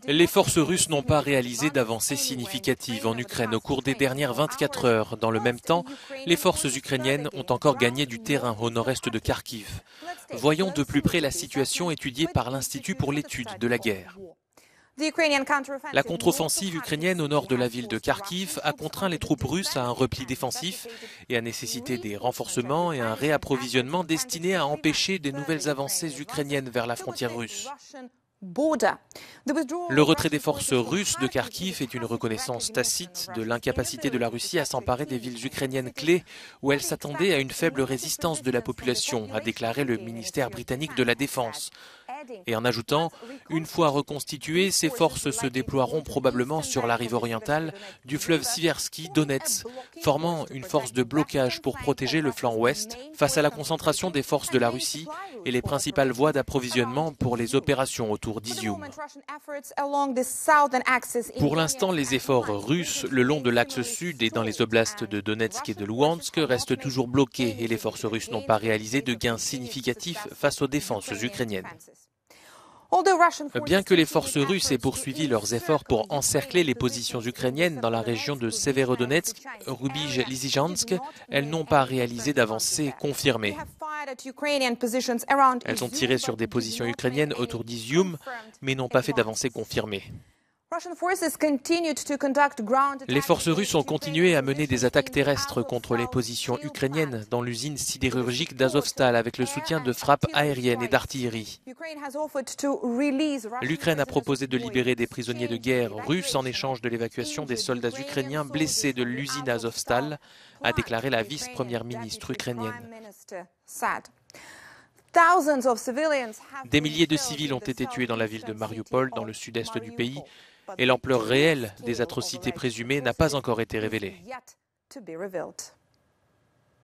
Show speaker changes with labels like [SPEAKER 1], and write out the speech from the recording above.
[SPEAKER 1] Les forces russes n'ont pas réalisé d'avancées significatives en Ukraine au cours des dernières 24 heures. Dans le même temps, les forces ukrainiennes ont encore gagné du terrain au nord-est de Kharkiv. Voyons de plus près la situation étudiée par l'Institut pour l'étude de la guerre. La contre-offensive ukrainienne au nord de la ville de Kharkiv a contraint les troupes russes à un repli défensif et a nécessité des renforcements et un réapprovisionnement destinés à empêcher des nouvelles avancées ukrainiennes vers la frontière russe. Le retrait des forces russes de Kharkiv est une reconnaissance tacite de l'incapacité de la Russie à s'emparer des villes ukrainiennes clés où elle s'attendait à une faible résistance de la population, a déclaré le ministère britannique de la Défense. Et en ajoutant, une fois reconstituées, ces forces se déploieront probablement sur la rive orientale du fleuve Siversky Donetsk, formant une force de blocage pour protéger le flanc ouest face à la concentration des forces de la Russie et les principales voies d'approvisionnement pour les opérations autour d'Izium. Pour l'instant, les efforts russes le long de l'axe sud et dans les oblasts de Donetsk et de Louhansk restent toujours bloqués et les forces russes n'ont pas réalisé de gains significatifs face aux défenses ukrainiennes. Bien que les forces russes aient poursuivi leurs efforts pour encercler les positions ukrainiennes dans la région de Severodonetsk, Rubij-Lysychansk, elles n'ont pas réalisé d'avancées confirmées. Elles ont tiré sur des positions ukrainiennes autour d'Izium, mais n'ont pas fait d'avancées confirmées. Les forces russes ont continué à mener des attaques terrestres contre les positions ukrainiennes dans l'usine sidérurgique d'Azovstal avec le soutien de frappes aériennes et d'artillerie. L'Ukraine a proposé de libérer des prisonniers de guerre russes en échange de l'évacuation des soldats ukrainiens blessés de l'usine Azovstal, a déclaré la vice-première ministre ukrainienne. Des milliers de civils ont été tués dans la ville de Mariupol, dans le sud-est du pays, et l'ampleur réelle des atrocités présumées n'a pas encore été révélée.